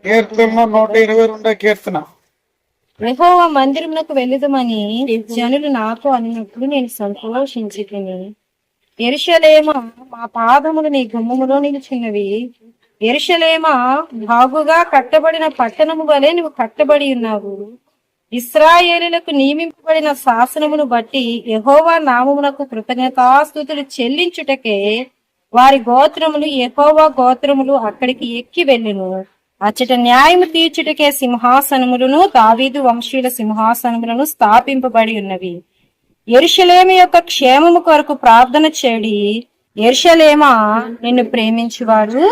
కీర్తనలో 122 కీర్తన. యెహోవా మందిరమునకు వెళ్ళుదమని జనులు నాతో అన్నప్పుడు నేను సంతోషించి తిని, యెరూషలేమా, మా పాదములు నీ గుమ్మములో నిలుచున్నవి. యెరూషలేమా, బాగుగా కట్టబడిన పట్టణము వలె నువ్వు కట్టబడి ఉన్నావు. ఇశ్రాయేలులకు నియమింపబడిన శాసనమును బట్టి యెహోవా నామమునకు కృతజ్ఞతాస్తుతులు చెల్లించుటకే వారి గోత్రములు, యెహోవా గోత్రములు అక్కడికి ఎక్కి వెళ్ళును. అచ్చట న్యాయము తీర్చుటకే సింహాసనములను, దావీదు వంశీయుల సింహాసనములను స్థాపింపబడి ఉన్నవి. యెరూషలేము యొక్క క్షేమము కొరకు ప్రార్థన చేడి, యెరూషలేమా నిన్ను ప్రేమించువారు.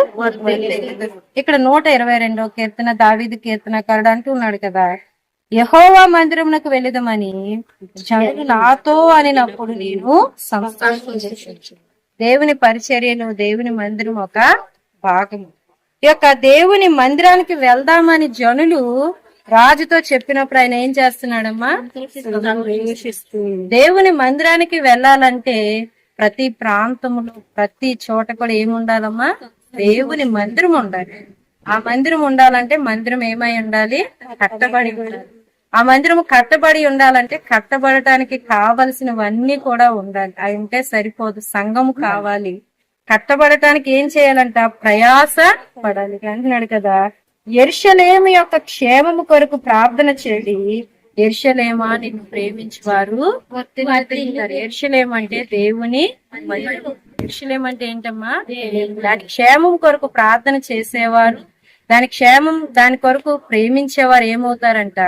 ఇక్కడ 122 కీర్తన దావీదు కీర్తనకారుడు అంటూ ఉన్నాడు కదా, యెహోవా మందిరమునకు వెళ్ళుదమని జనులు నాతో అనినప్పుడు నేను సంతోషించి. దేవుని పరిచర్యలో దేవుని మందిరం ఒక భాగము. ఈ యొక్క దేవుని మందిరానికి వెళ్దామని జనులు రాజుతో చెప్పినప్పుడు ఆయన ఏం చేస్తున్నాడమ్మా? దేవుని మందిరానికి వెళ్ళాలంటే ప్రతి ప్రాంతములో ప్రతి చోట కూడా ఏముండాలమ్మా? దేవుని మందిరం ఉండాలి. ఆ మందిరం ఉండాలంటే మందిరం ఏమై ఉండాలి? కట్టబడి ఉండాలి. ఆ మందిరం కట్టబడి ఉండాలంటే కట్టబడటానికి కావలసినవన్నీ కూడా ఉండాలి. అవి ఉంటే సరిపోదు, సంఘము కావాలి. కట్టబడటానికి ఏం చేయాలంట? ప్రయాస పడాలి అంటున్నాడు కదా. యెరూషలేము యొక్క క్షేమము కొరకు ప్రార్థన చేయండి, యెరూషలేమా నిన్ను ప్రేమించువారు వర్ధిల్లుతారు. యెరూషలేము అంటే దేవుని మందిరం. యెరూషలేము అంటే ఏంటమ్మా? దాని క్షేమం కొరకు ప్రార్థన చేసేవారు, దాని కొరకు ప్రేమించేవారు ఏమవుతారంట?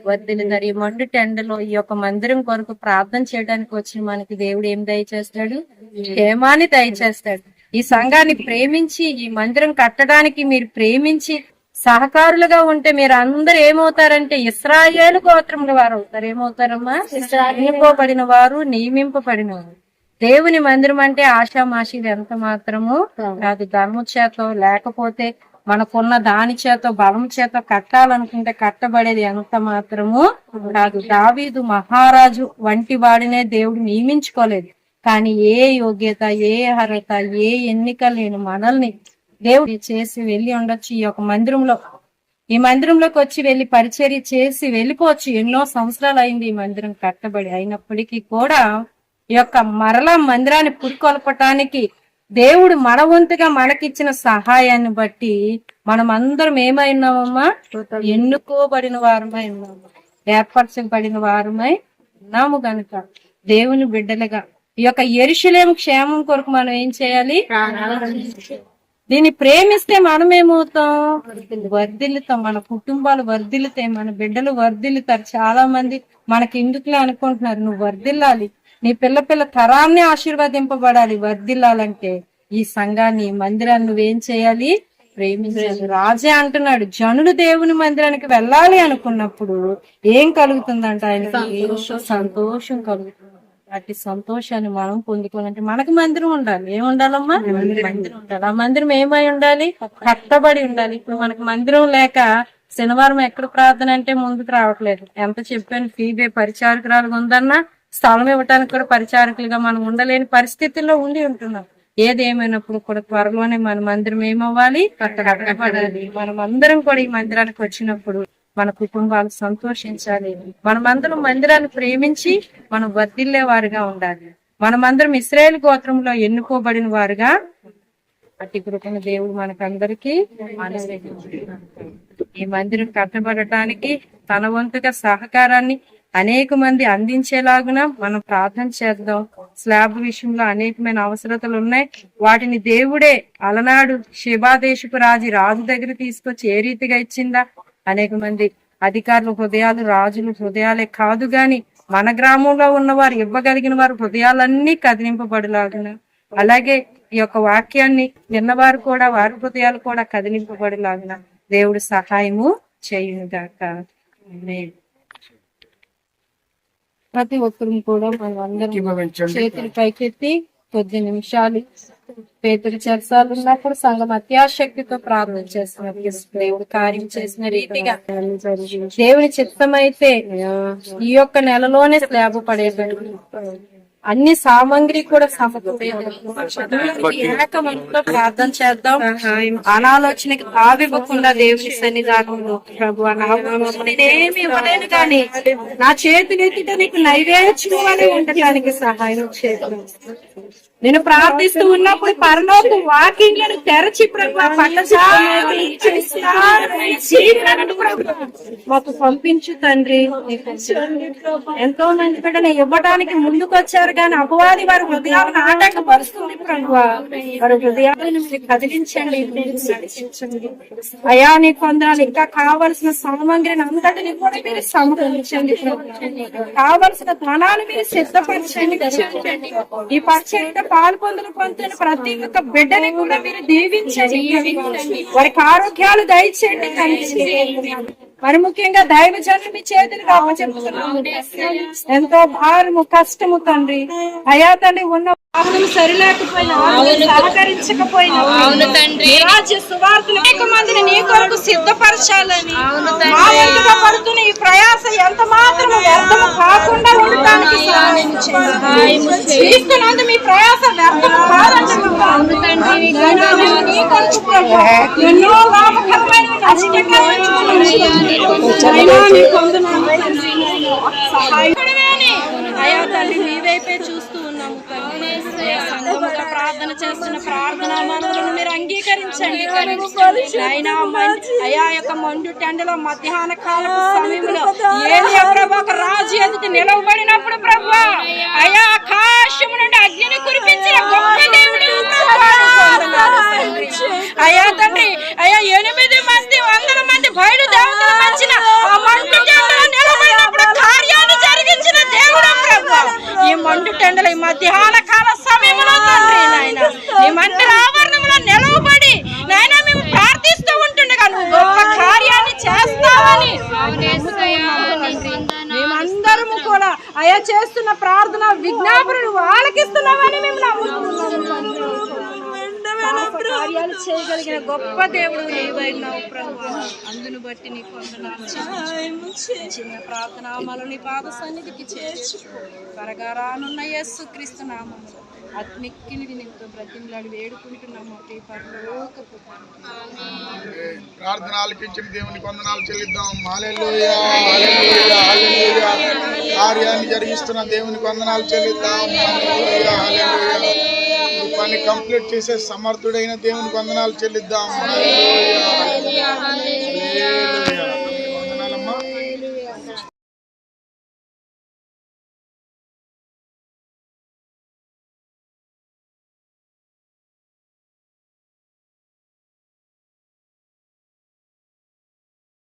వర్ధిల్లుతారు. ఈ మండు టెండలో ఈ యొక్క మందిరం కొరకు ప్రార్థన చేయడానికి వచ్చిన మనకి దేవుడు ఏం దయచేస్తాడు? క్షేమాన్ని దయచేస్తాడు. ఈ సంఘాన్ని ప్రేమించి ఈ మందిరం కట్టడానికి మీరు ప్రేమించి సహకారులుగా ఉంటే మీరు అందరు ఏమవుతారంటే ఇశ్రాయేలు గోత్రముల వారు అవుతారు. ఏమవుతారమ్మా? నియమింపబడిన వారు, నియమింపబడిన వారు. దేవుని మందిరం అంటే ఆషామాషీలు ఎంత మాత్రము కాదు. ధర్మం చేత లేకపోతే మనకున్న దాని చేత బలం చేత కట్టాలనుకుంటే కట్టబడేది ఎంత మాత్రము కాదు. దావీదు మహారాజు వంటి వాడినే దేవుడు నియమించుకోలేదు, కానీ ఏ యోగ్యత, ఏ అర్హత, ఏ ఎన్నిక లేని మనల్ని దేవుడు చేసి వెళ్ళి ఉండొచ్చు. ఈ యొక్క మందిరంలో, ఈ మందిరంలోకి వచ్చి వెళ్ళి పరిచర్య చేసి వెళ్ళిపోవచ్చు. ఎన్నో సంవత్సరాలు అయింది ఈ మందిరం కట్టబడి. అయినప్పటికీ కూడా ఈ యొక్క మరలా మందిరాన్ని పురికొల్పటానికి దేవుడు మన వంతుగా మనకిచ్చిన సహాయాన్ని బట్టి మనం అందరం ఏమై ఉన్నామమ్మా? ఎన్నుకోబడిన వారమై ఉన్నాము, ఏర్పరచబడిన వారమై ఉన్నాము. గనుక దేవుని బిడ్డలుగా ఈ యొక్క యెరూషలేము క్షేమం కొరకు మనం ఏం చేయాలి? దీన్ని ప్రేమిస్తే మనం ఏమవుతాం? వర్ధిల్లుతాం. మన కుటుంబాలు వర్ధిల్లుతాయి, మన బిడ్డలు వర్ధిల్లుతారు. చాలా మంది మనకి ఎందుకులే అనుకుంటున్నారు. నువ్వు వర్ధిల్లాలి, నీ పిల్ల తరాన్ని ఆశీర్వదింపబడాలి. వర్ధిల్లాలంటే ఈ సంఘాన్ని, మందిరాన్ని నువ్వేం చేయాలి? ప్రేమించాలి. రాజే అంటున్నాడు, జనులు దేవుని మందిరానికి వెళ్ళాలి అనుకున్నప్పుడు ఏం కలుగుతుందంట? ఆయనకి సంతోషం కలుగుతుంది. అట్టి సంతోషాన్ని మనం పొందుకోవాలంటే మనకు మందిరం ఉండాలి. ఏం ఉండాలమ్మా? మందిరం ఉండాలి. ఆ మందిరం ఏమై ఉండాలి? కట్టబడి ఉండాలి. ఇప్పుడు మనకు మందిరం లేక శనివారం ఎక్కడ ప్రార్థన అంటే ముందుకు రావట్లేదు. ఎంత చెప్పాను, ఫీబే పరిచారకురాలుగా ఉందన్నా స్థలం ఇవ్వటానికి కూడా పరిచారకులుగా మనం ఉండలేని పరిస్థితుల్లో ఉంటున్నాం. ఏదేమైనప్పుడు కూడా త్వరలోనే మన మందిరం ఏమవ్వాలి? కట్టబడాలి. మనం అందరం కూడా ఈ మందిరానికి వచ్చినప్పుడు మన కుటుంబాలు సంతోషించాలి. మనమందరం మందిరాన్ని ప్రేమించి మనం వర్ధిల్లే వారుగా ఉండాలి. మనమందరం ఇశ్రాయేలు గోత్రంలో ఎన్నుకోబడిన వారుగా అట్టి కృపను దేవుడు మనకందరికీ అనుగ్రహించాడు. ఈ మందిరం కట్టబడటానికి తన వంతుగా సహకారాన్ని అనేక మంది అందించేలాగున మనం ప్రార్థన చేద్దాం. స్లాబ్ విషయంలో అనేకమైన అవసరతలు ఉన్నాయి. వాటిని దేవుడే అలనాడు శిబాదేశపు రాజు దగ్గర తీసుకొచ్చి ఏ రీతిగా ఇచ్చిందా? అనేక మంది అధికారుల హృదయాలు రాజుల హృదయాలే కాదు గాని మన గ్రామంలో ఉన్నవారు ఇవ్వగలిగిన వారు హృదయాలన్నీ కదిలింపబడిలాగున, అలాగే ఈ యొక్క వాక్యాన్ని విన్నవారు కూడా వారి హృదయాలు కూడా కదిలింపబడిలాగున దేవుడు సహాయము చేయునుగాక. ప్రతి ఒక్కరు కూడా మనం అందరం చేతులు పైకెత్తి కొద్ది నిమిషాలు పేతురు చెరసాలు ఉన్నప్పుడు సంఘం అత్యాశక్తితో ప్రార్థన చేస్తున్నారు. దేవుడు కార్యం చేసిన రీతిగా దేవుని చిత్తమైతే ఈ యొక్క నెలలోనే స్లాబ్ పడేటట్టు అన్ని సామాగ్రి కూడా ఏకమంతో ప్రార్థన చేద్దాం. అనాలోచనకి తావివ్వకుండా దేవుని సన్నిధానంలో ప్రభు నేనేమి ఇవ్వలేను కానీ నా చేతులు ఎత్తితే నీకు నైవేద్యం అని ఉండటానికి సహాయం చేద్దాం. నేను ప్రార్థిస్తూ ఉన్నప్పుడు పరలోక వాకింగ్లను తెరచి ప్రభు మాకు పంపించు తండ్రి. ఎంతో మంది బిడ్డలు ఇవ్వడానికి ముందుకు వచ్చారు కానీ అపవాది వారి హృదయాలను ఆటంకపరుస్తుంది ప్రభు. వారి హృదయాలను మీరు కదిలించండి, నడిపించండి. అయా నీ కొందరు ఇంకా కావలసిన సామాగ్రిని అంతటిని కూడా మీరు సమకూర్చండి ప్రభు. కావలసిన ధనాన్ని మీరు సిద్ధపరచండి. ఈ పరిచయం పాలు పొందుతున్న ప్రతి ఒక్క బిడ్డని కూడా మీరు దీవించండి. వారికి ఆరోగ్యాలు దయచేయండి తండ్రి. మరి ముఖ్యంగా దైవజనులు మీ చేతులకు అప్పచెప్పుతున్నాము. ఎంతో భారము కష్టము తండ్రి. అయా తండ్రి ఉన్న వాహనం సరిలేకపోయినా సహకరించకపోయినా రాజ్య సువార్తలు అనేక మందిని నీ కొరకు సిద్ధపరచాలని మా వంతుగా పడుతున్న ఈ ప్రయాస ఎంత మాత్రం వ్యర్థము కాకుండా ఉండటానికి క్రీస్తునందు మీ ప్రయాస వ్యర్థము కాదండి. ఎన్నో లాభకరమైన అయా తల్లి మీ వైపే చూస్తూ ఉన్నాము. సంఘముగా ప్రార్థన చేస్తున్న ప్రార్థనా మనవులను మీరు అంగీకరించండి. అయా యొక్క మండు టెండలో మధ్యాహ్న కాలపు సమయంలో ఏలియా ప్రభు ఒక రాజు ఎదుటి నిలవబడినప్పుడు ప్రభు అయా ఆకాశము నుండి అగ్నిని కురిపించిన గొప్ప దేవుడు అయా తండ్రి. అయా 800 మంది బయలు దేవతల మధ్యన ఆ మండు టెండలో నిలబడినప్పుడు కార్యాన్ని జరిగించిన దేవుడు ప్రభు. ఈ మండు టెండల ఈ మధ్యాహ్న కాల సమయంలో తండ్రి నాయన ఈ మందిర ఆవరణంలో నిలవబడి నాయన మేము ప్రార్థిస్తూ ఉంటుండగా నువ్వు గొప్ప కార్యాన్ని చేస్తావని మేమందరము కూడా అయా చేస్తున్న ప్రార్థన విజ్ఞాపనలు ఆలకిస్తున్నామని మేము నమ్ముతున్నాము. కార్యాలు చేయగలిగిన గొప్ప దేవుడు ఏవైనావు ప్రభు. అందును బట్టి నీ కొందనాలు చిన్న ప్రార్థనామాలు నీ పాద సన్నిధికి చేర్చు. త్వరగా రానున్న యేసు క్రీస్తు నామములో ఆత్మిక్కిని నీతో బ్రతిమలాడి వేడుకుంటున్నాము. పరలోకపు ప్రార్థన ఆలకించిన దేవునికి వందనాలు చెల్లిద్దాం. హల్లెలూయా, హల్లెలూయా, హల్లెలూయా. కార్యాన్ని జరిగిస్తున్న దేవునికి వందనాలు చెల్లిద్దాం. హల్లెలూయా, హల్లెలూయా. ఈ పని కంప్లీట్ చేసే సమర్థుడైన దేవునికి వందనాలు చెల్లిద్దాం. హల్లెలూయా.